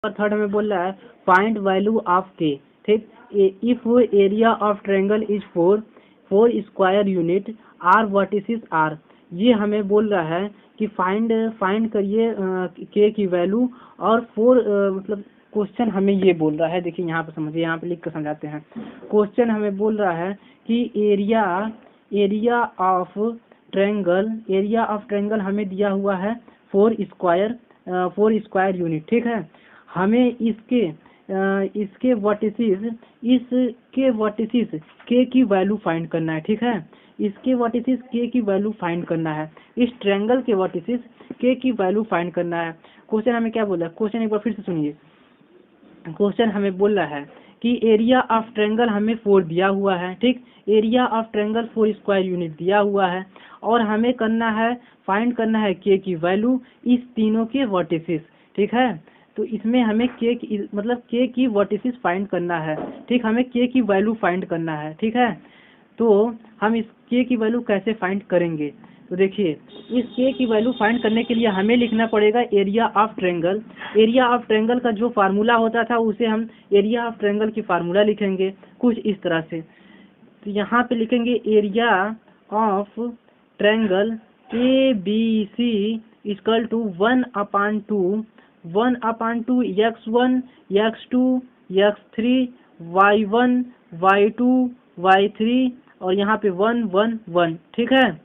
और थर्ड हमें बोल रहा है फाइंड वैल्यू ऑफ के। ठीक, if area of triangle is 4 square unit are vertices are. ये हमें बोल रहा है कि फाइंड करिए के की वैल्यू और 4 मतलब क्वेश्चन हमें ये बोल रहा है। देखिए यहाँ पे समझिए, यहाँ पे लिख कर समझाते हैं। क्वेश्चन हमें बोल रहा है कि एरिया ऑफ ट्रायंगल हमें दिया हुआ है 4 स्क्वायर यूनिट। ठीक है, हमें इसके वर्टिसेस के की वैल्यू फाइंड करना है। ठीक है, इसके वर्टिसेस के की वैल्यू फाइंड करना है, इस ट्रायंगल के वर्टिसेस के की वैल्यू फाइंड करना है। क्वेश्चन हमें क्या बोला है, क्वेश्चन एक बार फिर से सुनिए। क्वेश्चन हमें बोल रहा है कि एरिया ऑफ ट्रायंगल हमें 4 दिया हुआ है। ठीक, area of triangle 4 square unit दिया हुआ है और हमें फाइंड करना है के की वैल्यू इस तीनों के वर्टिसेस। ठीक है, तो इसमें हमें के की वर्टिसेस फाइंड करना है। ठीक, हमें के की वैल्यू फाइंड करना है। ठीक है, तो हम इस के की वैल्यू कैसे फाइंड करेंगे, तो देखिए इस के की वैल्यू फाइंड करने के लिए हमें लिखना पड़ेगा area of triangle. Area of triangle का जो फार्मूला होता था उसे हम एरिया ऑफ ट्रायंगल की फार्मूला लिखेंगे कुछ इस तरह से। तो यहाँ पे लिखेंगे area of triangle A B C equal to 1/2 x1 x2 x3 y1 y2 y3 और यहाँ पे 1 1 1। ठीक है,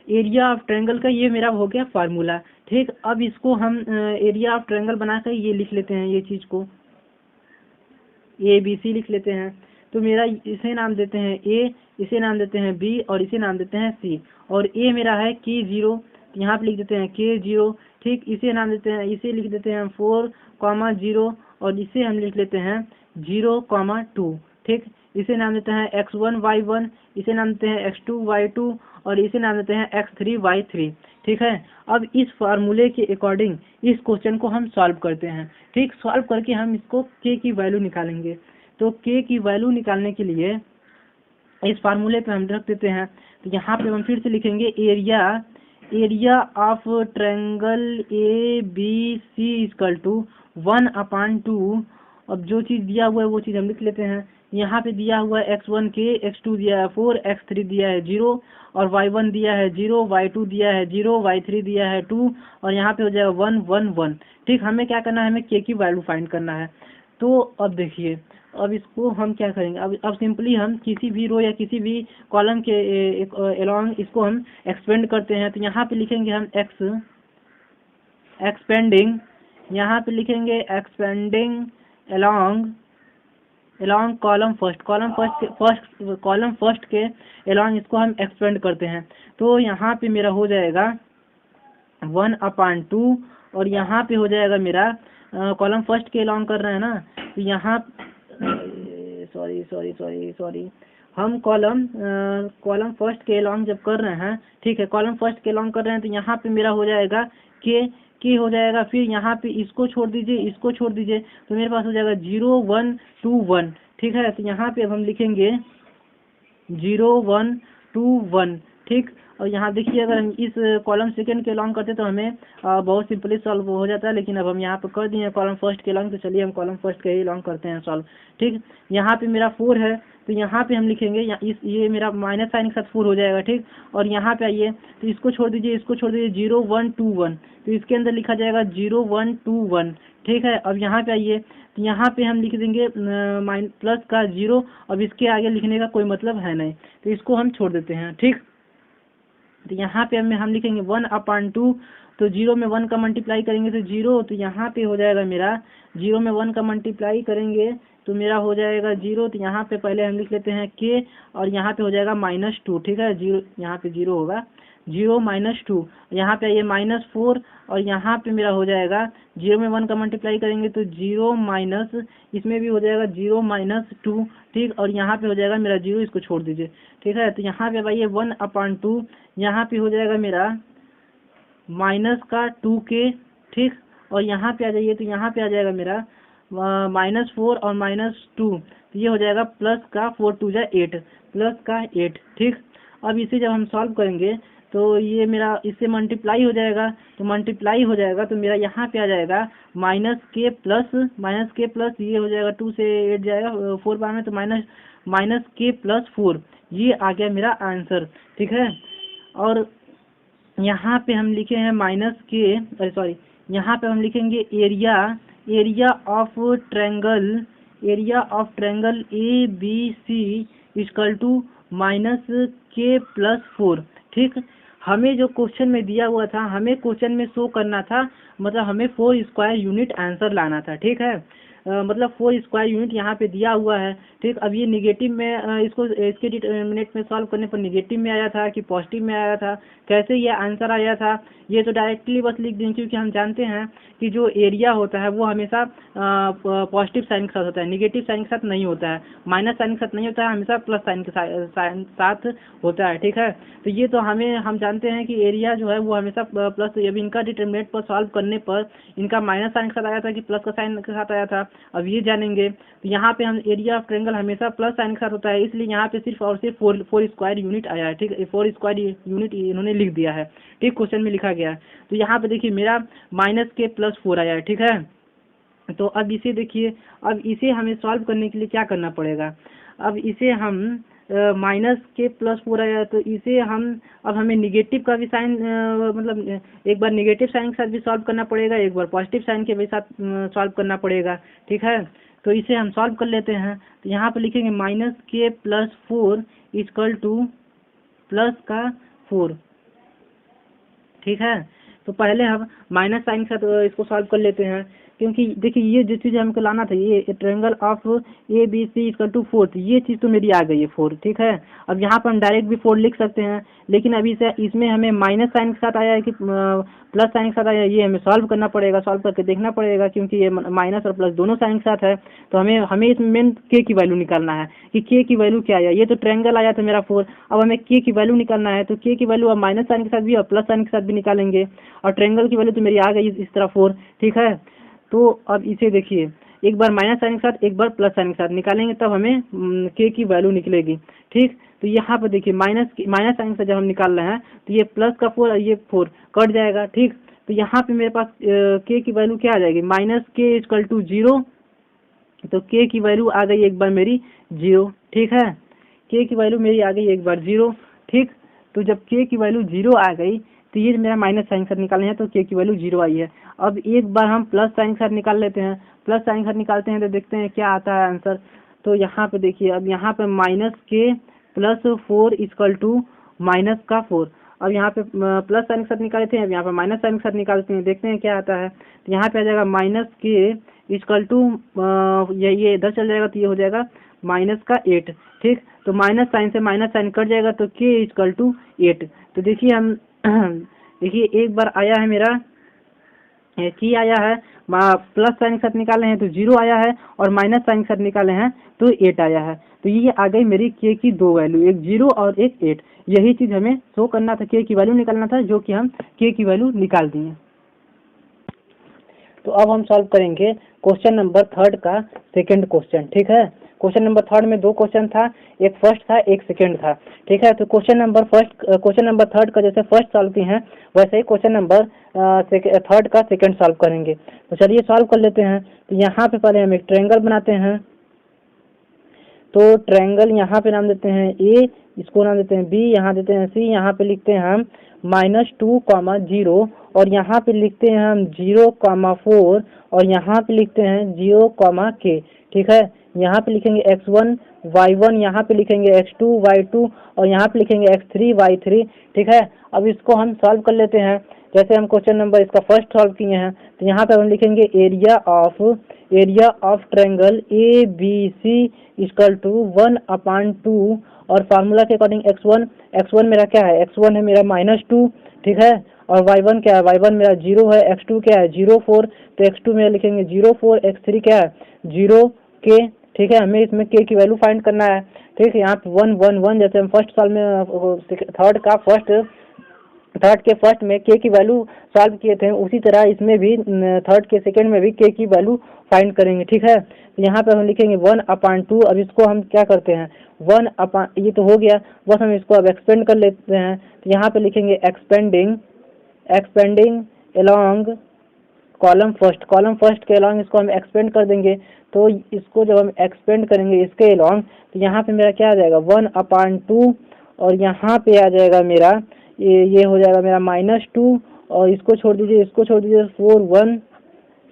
एरिया ऑफ ट्रायंगल का ये मेरा हो गया फार्मूला। ठीक, अब इसको हम एरिया ऑफ ट्रायंगल बनाकर ये लिख लेते हैं, ये चीज को ABC लिख लेते हैं। तो मेरा इसे नाम देते हैं ए, इसे नाम देते हैं बी और इसे नाम देते हैं सी। और ए मेरा है K0, यहाँ पे लिख देते हैं K0। ठीक, इसे नाम देते हैं, इसे लिख देते हैं 4,0 और इसे हम लिख लेते हैं 0,2। ठीक, इसे नाम देते हैं x1 y1, इसे नाम देते हैं x2 y2 और इसे नाम देते हैं x3 y3। ठीक है, अब इस फार्मूले के अकॉर्डिंग इस क्वेश्चन को हम सॉल्व करते हैं। ठीक, सॉल्व करके हम इसको के की वैल्यू निकालेंगे। तो के की वैल्यू निकालने के लिए इस फार्मूले पे हम रख देते हैं। तो यहाँ पे हम फिर से लिखेंगे area of triangle A B C equal to 1/2। अब जो चीज़ दिया हुआ है वो चीज़ हम लिख लेते हैं। यहाँ पे दिया हुआ है x1 के, x2 दिया है 4, x3 दिया है 0 और y1 दिया है 0, y2 दिया है 0, y3 दिया है 2 और यहाँ पे हो जाएगा 1 1 1। ठीक, हमें क्या करना है, हमें के की वैल्यू फाइंड करना है। तो अब देखिए, अब इसको हम क्या करेंगे, अब सिंपली हम किसी भी रो या किसी भी कॉलम के अलोंग इसको हम एक्सपेंड करते हैं। तो यहाँ पे लिखेंगे हम एक्सपेंडिंग, यहाँ पे लिखेंगे एक्सपेंडिंग अलोंग कॉलम फर्स्ट के अलोंग इसको हम एक्सपेंड करते हैं। तो यहाँ पे मेरा हो जाएगा 1/2 और यहाँ पे हो जाएगा मेरा कॉलम फर्स्ट के अलोंग कर रहे हैं ना, तो यहाँ सॉरी हम कॉलम फर्स्ट के अलोंग जब कर रहे हैं, ठीक है, कॉलम फर्स्ट के अलोंग कर रहे हैं तो यहाँ पे मेरा हो जाएगा के हो जाएगा। फिर यहाँ पे इसको छोड़ दीजिए, इसको छोड़ दीजिए, तो मेरे पास हो जाएगा 0 1 2 1। ठीक है, तो यहाँ पे अब हम लिखेंगे 0 1 2 1। ठीक, और यहाँ देखिए अगर हम इस कॉलम सेकंड के लॉन्ग करते तो हमें बहुत सिंपली सॉल्व हो जाता है, लेकिन अब हम यहाँ पे कर दिए हैं कॉलम फर्स्ट के लॉन्ग, तो चलिए हम कॉलम फर्स्ट के ही लॉन्ग करते हैं सॉल्व। ठीक, यहाँ पे मेरा 4 है तो यहाँ पे हम लिखेंगे ये मेरा माइनस साइन के साथ 4 हो जाएगा। ठीक, और यहाँ पे आइए तो इसको छोड़ दीजिए, इसको छोड़ दीजिए 0 1 2 1, तो इसके अंदर लिखा जाएगा 0 1 2 1। ठीक है, अब यहाँ पे आइए तो यहाँ पे हम लिख देंगे प्लस का 0, अब इसके आगे लिखने का कोई मतलब है नहीं, तो इसको हम छोड़ देते हैं। ठीक, तो यहाँ पे हम लिखेंगे 1/2, तो 0 में 1 का मल्टीप्लाई करेंगे तो 0, तो यहाँ पे हो जाएगा मेरा 0 में 1 का मल्टीप्लाई करेंगे तो मेरा हो जाएगा 0। तो यहाँ पे पहले हम लिख लेते हैं के और यहाँ पे हो जाएगा -2। ठीक है, 0 यहाँ पे 0 होगा, 0 -2, यहाँ पे ये -4 और यहाँ पे मेरा हो जाएगा 0 में 1 का मल्टीप्लाई करेंगे तो 0 माइनस, इसमें भी हो जाएगा 0 -2। ठीक, और यहाँ पे हो जाएगा मेरा 0, इसको छोड़ दीजिए। ठीक है, तो यहाँ पे भाई 1/2, यहाँ पे हो जाएगा मेरा माइनस का 2k। ठीक, और यहाँ पे आ जाइए तो यहाँ पे आ जाएगा मेरा -4 और -2, तो ये हो जाएगा प्लस का 4 2 जा 8, प्लस का 8। ठीक, अब इसे जब हम सॉल्व करेंगे तो ये मेरा इससे मल्टीप्लाई हो जाएगा, तो मल्टीप्लाई हो जाएगा तो मेरा यहाँ पे आ जाएगा माइनस के प्लस ये हो जाएगा 2 से 8 जाएगा 4 बार में, तो माइनस के प्लस 4, ये आ गया मेरा आंसर। ठीक है, और यहाँ पे हम लिखे हैं माइनस के, अरे सॉरी, यहाँ पे हम लिखेंगे area of triangle A B C equal to minus k plus 4। ठीक, हमें जो क्वेश्चन में दिया हुआ था, हमें क्वेश्चन में शो करना था, मतलब हमें 4 स्क्वायर यूनिट आंसर लाना था। ठीक है, मतलब 4 स्क्वायर यूनिट यहाँ पे दिया हुआ है। ठीक, अब ये निगेटिव में इसके डिटर्मिनेंट में सॉल्व करने पर निगेटिव में आया था कि पॉजिटिव में आया था, कैसे ये आंसर आया था, ये तो डायरेक्टली बस लिख दें, क्योंकि हम जानते हैं कि जो एरिया होता है वो हमेशा पॉजिटिव साइन के साथ होता है, निगेटिव साइन के साथ नहीं होता है, माइनस साइन के साथ नहीं होता है, हमेशा प्लस साइन के साथ होता है। ठीक है, तो ये तो हम जानते हैं कि एरिया जो है वो हमेशा प्लस, अब इनका डिटर्मिनेंट पर सॉल्व करने पर इनका माइनस साइन के साथ आया था कि प्लस का साइन के साथ आया था, अब ये जानेंगे। तो यहाँ पे हम एरिया ऑफ ट्रायंगल हमेशा प्लस साइन के साथ होता है, इसलिए यहाँ पे सिर्फ और सिर्फ 4 स्क्वायर यूनिट आया है। ठीक है, 4 स्क्वायर यूनिट इन्होंने लिख दिया है। ठीक, क्वेश्चन में लिखा गया है। तो यहाँ पे देखिए मेरा माइनस के प्लस 4 आया है। ठीक है, तो अब इसे देखिए, अब इसे हमें सॉल्व करने के लिए क्या करना पड़ेगा, अब इसे हम माइनस के प्लस 4 आया, तो इसे हम, अब हमें निगेटिव का भी साइन, मतलब एक बार निगेटिव साइन के साथ भी सॉल्व करना पड़ेगा, एक बार पॉजिटिव साइन के भी साथ सॉल्व करना पड़ेगा। ठीक है, तो इसे हम सॉल्व कर लेते हैं। तो यहाँ पे लिखेंगे minus k plus 4 equal two plus का 4। ठीक है, तो पहले हम माइनस साइन के साथ इसको सॉल्व कर लेते हैं, क्योंकि देखिए ये जो चीज़ हमको लाना था, ये triangle of A B C equal to 4, ये चीज़ तो मेरी आ गई है 4। ठीक है, अब यहाँ पर हम डायरेक्ट भी 4 लिख सकते हैं, लेकिन अभी से इसमें हमें माइनस साइन के साथ आया है कि प्लस साइन के साथ आया है, ये हमें सॉल्व करना पड़ेगा, सॉल्व करके देखना पड़ेगा, क्योंकि ये माइनस और प्लस दोनों साइन के साथ है। तो हमें इसमें मेन के की वैल्यू निकालना है कि के की वैल्यू क्या आया। ये तो ट्रायंगल आया था मेरा 4, अब हमें के की वैल्यू निकालना है, तो के की वैल्यू अब माइनस साइन के साथ भी और प्लस साइन के साथ भी निकालेंगे, और ट्रायंगल की वैल्यू तो मेरी आ गई इस तरह 4। ठीक है, तो अब इसे देखिए, एक बार माइनस साइन के साथ एक बार प्लस साइन के साथ निकालेंगे, तब हमें के की वैल्यू निकलेगी। ठीक, तो यहाँ पर देखिए माइनस साइन से जब हम निकाल रहे हैं, तो ये प्लस का 4 और ये 4 कट जाएगा। ठीक, तो यहाँ पे मेरे पास के की वैल्यू क्या आ जाएगी, माइनस के इक्वल टू 0, तो के की वैल्यू आ गई एक बार मेरी 0। ठीक है, के की वैल्यू मेरी आ गई एक बार 0। ठीक, तो जब के की वैल्यू 0 आ गई, तो ये मेरा माइनस साइन के साथ निकालना है, तो के की वैल्यू 0 आई है। अब एक बार हम प्लस साइन के साथ निकाल लेते हैं, प्लस साइन के साथ निकालते हैं तो देखते हैं क्या आता है आंसर। तो यहाँ पे देखिए, अब यहाँ पे minus k plus 4 equal to minus का 4, अब यहाँ पे प्लस साइन के साथ निकाले थे, अब यहाँ पे माइनस साइन के साथ निकालते हैं, देखते हैं क्या आता है। तो यहाँ पे आ जाएगा माइनस के इक्वल टू, ये इधर चल जाएगा, तो ये हो जाएगा माइनस का 8। ठीक, तो माइनस साइन से माइनस साइन कट जाएगा, तो के इक्वल टू 8। तो देखिए हम देखिए एक बार आया है मेरा की आया है, प्लस साइन के साथ निकाले हैं तो 0 आया है, और माइनस साइन के साथ निकाले हैं तो 8 आया है। तो ये आ गई मेरी के की दो वैल्यू, एक 0 और एक 8। यही चीज़ हमें शो करना था, के की वैल्यू निकालना था, जो कि हम के की वैल्यू निकाल दिए। तो अब हम सॉल्व करेंगे क्वेश्चन नंबर 3 का सेकंड क्वेश्चन। ठीक है, क्वेश्चन नंबर 3 में 2 क्वेश्चन था, एक फर्स्ट था एक सेकंड था। ठीक है, तो क्वेश्चन नंबर 3 का जैसे फर्स्ट सॉल्व किए हैं, वैसे ही क्वेश्चन नंबर 3 का सेकंड सॉल्व करेंगे। तो चलिए सॉल्व कर लेते हैं। तो यहाँ पे पहले हम एक ट्रायंगल बनाते हैं। तो ट्रायंगल यहाँ पे नाम देते हैं ए, इसको नाम देते हैं बी, यहाँ देते हैं सी, यहाँ पे लिखते हैं हम -2, 0, और यहाँ पे लिखते हैं हम 0, 4, और यहाँ पे लिखते हैं 0, k। ठीक है, यहाँ पे लिखेंगे x1, y1, यहाँ पे लिखेंगे x2, y2, और यहाँ पे लिखेंगे x3, y3। ठीक है, अब इसको हम सॉल्व कर लेते हैं। जैसे हम क्वेश्चन नंबर इसका फर्स्ट सॉल्व किए हैं, तो यहाँ पे हम लिखेंगे area of triangle A B C equal to 1/2, और फार्मूला के अकॉर्डिंग x1 मेरा क्या है, x1 है मेरा -2। ठीक है, और y1 क्या है, y1 मेरा 0 है, x2 क्या है 0, 4, तो x2 में लिखेंगे 0, 4, x3 क्या है 0, k। ठीक है, हमें इसमें k की वैल्यू फाइंड करना है। ठीक है, यहाँ पे 1, 1, 1, जैसे हम फर्स्ट सॉल्व में थर्ड के फर्स्ट में के की वैल्यू सॉल्व किए थे, उसी तरह इसमें भी थर्ड के सेकंड में भी के की वैल्यू फाइंड करेंगे। ठीक है, तो यहाँ पे हम लिखेंगे 1/2। अब इसको हम क्या करते हैं, ये तो हो गया, बस हम इसको अब एक्सपेंड कर लेते हैं। तो यहाँ पे लिखेंगे एक्सपेंडिंग अलोंग कॉलम फर्स्ट के अलॉन्ग इसको हम एक्सपेंड कर देंगे। तो इसको जब हम एक्सपेंड करेंगे इसके अलॉन्ग, तो यहाँ पे मेरा क्या आ जाएगा 1/2, और यहाँ पे आ जाएगा मेरा ये हो जाएगा मेरा -2, और इसको छोड़ दीजिए 4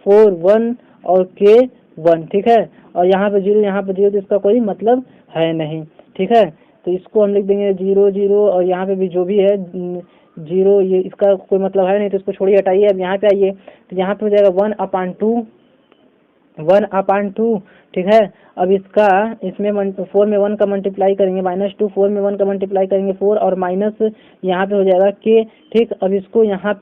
1 और k 1, ठीक है। और यहाँ पे 0 तो इसका कोई मतलब है नहीं, ठीक है। तो इसको हम लिख देंगे 0 0, और यहाँ पे भी जो भी है 0, ये इसका कोई मतलब है नहीं, तो इसको छोड़िए, हटाइए। अब यहाँ पे आइए, तो यहाँ पे हो जाएगा 1/2, ठीक है। अब इसमें 4 में 1 का मल्टीप्लाई करेंगे, -2 4 में 1 का मल्टीप्लाई करेंगे 4, और माइनस यहाँ पे हो जाएगा k, ठीक। अब इसको यहाँ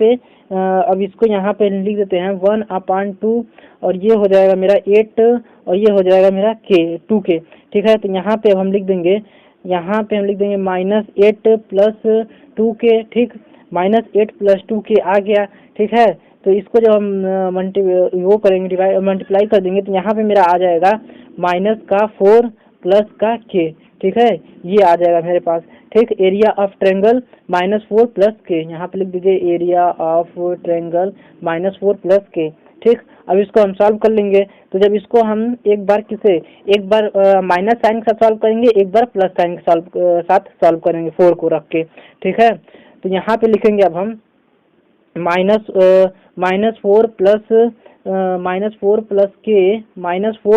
पे लिख देते हैं 1/2, और ये हो जाएगा मेरा 8, और ये हो जाएगा मेरा k, ठीक है। तो यहाँ पे हम लिख देंगे -8 + 2k, ठीक। -8 + 2k आ गया, ठीक है। तो इसको जब हम मल्टीप्लाई कर देंगे, तो यहाँ पे मेरा आ जाएगा -4 + k, ठीक है। ये आ जाएगा मेरे पास, ठीक। एरिया ऑफ ट्रायंगल -4 + k, यहाँ पे लिख दीजिए एरिया ऑफ ट्रायंगल -4 + k, ठीक। अब इसको हम सॉल्व कर लेंगे। तो जब इसको हम एक बार माइनस साइन के साथ सॉल्व करेंगे, एक बार प्लस साइन के साथ सॉल्व करेंगे 4 को रख के, ठीक है। तो यहाँ पे लिखेंगे अब हम -4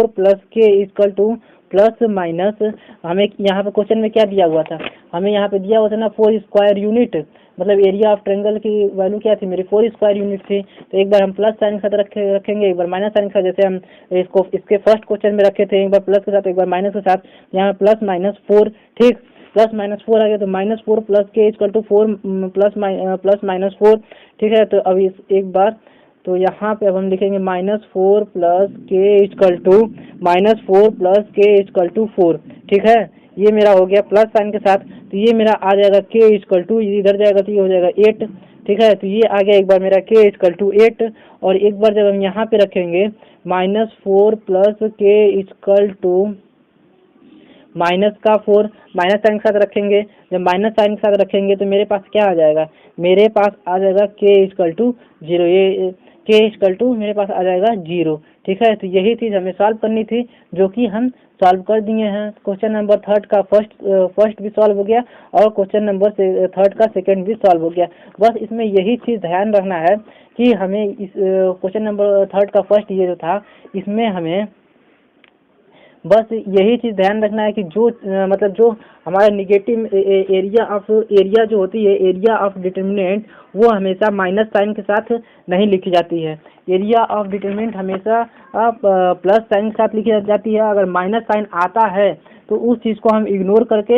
+ k equal two plus minus, हमें यहाँ पे क्वेश्चन में क्या दिया हुआ था, हमें यहाँ पे दिया हुआ था ना 4 स्क्वायर यूनिट, मतलब एरिया ऑफ ट्रायंगल की वैल्यू क्या थी मेरी 4 स्क्वायर यूनिट थी। तो एक बार हम प्लस साइन के साथ रखेंगे, एक बार माइनस साइन के साथ, जैसे हम इसके फर्स्ट क्वेश्चन में रखे थे, एक बार प्लस के साथ एक बार माइनस के साथ, यहाँ +-4, ठीक। +-4 आ गया, तो -4 + k इक्वल टू 4 + -4, ठीक है। तो अब एक बार, तो यहाँ पे अब हम लिखेंगे -4 + k इक्वल टू 4, ठीक है। ये मेरा हो गया प्लस साइन के साथ, तो ये मेरा आ जाएगा k इक्वल टू, इधर जाएगा तो ये हो जाएगा 8, ठीक है। तो ये आ गया एक बार मेरा k इक्वल टू 8, और एक बार जब हम यहाँ पे रखेंगे -4 + k equal to -4, minus sign के साथ रखेंगे, जब माइनस साइन के साथ रखेंगे तो मेरे पास क्या आ जाएगा, मेरे पास आ जाएगा k इक्वल टू 0, ये k इक्वल टू मेरे पास आ जाएगा 0, ठीक है। तो यही चीज़ हमें सॉल्व करनी थी, जो कि हम सॉल्व कर दिए हैं। क्वेश्चन नंबर 3 का फर्स्ट भी सॉल्व हो गया, और क्वेश्चन नंबर 3 का सेकंड भी सॉल्व हो गया। बस इसमें यही चीज़ ध्यान रखना है कि हमें इस क्वेश्चन नंबर 3 का फर्स्ट ये जो था, इसमें हमें बस यही चीज़ ध्यान रखना है कि जो हमारा निगेटिव एरिया जो होती है, एरिया ऑफ डिटर्मिनेंट, वो हमेशा माइनस साइन के साथ नहीं लिखी जाती है। एरिया ऑफ डिटर्मिनेंट हमेशा प्लस साइन के साथ लिखी जाती है। अगर माइनस साइन आता है तो उस चीज़ को हम इग्नोर करके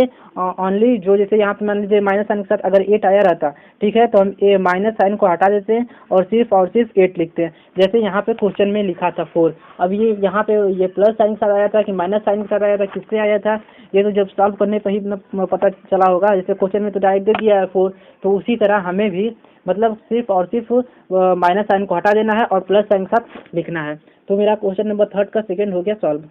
ओनली जैसे यहाँ पे मान लीजिए माइनस साइन के साथ अगर 8 आया रहता, ठीक है, तो हम माइनस साइन को हटा देते हैं और सिर्फ 8 लिखते हैं, जैसे यहाँ पे क्वेश्चन में लिखा था 4। अब ये यहाँ पे ये प्लस साइन के साथ आया था कि माइनस साइन के साथ आया था, किससे आया था, ये तो जब सॉल्व करने पर ही पता चला होगा। जैसे क्वेश्चन में तो डायरेक्ट दे दिया है 4, तो उसी तरह हमें भी मतलब सिर्फ माइनस साइन को हटा देना है और प्लस साइन के साथ लिखना है। तो मेरा क्वेश्चन नंबर 3 का सेकंड हो गया सॉल्व।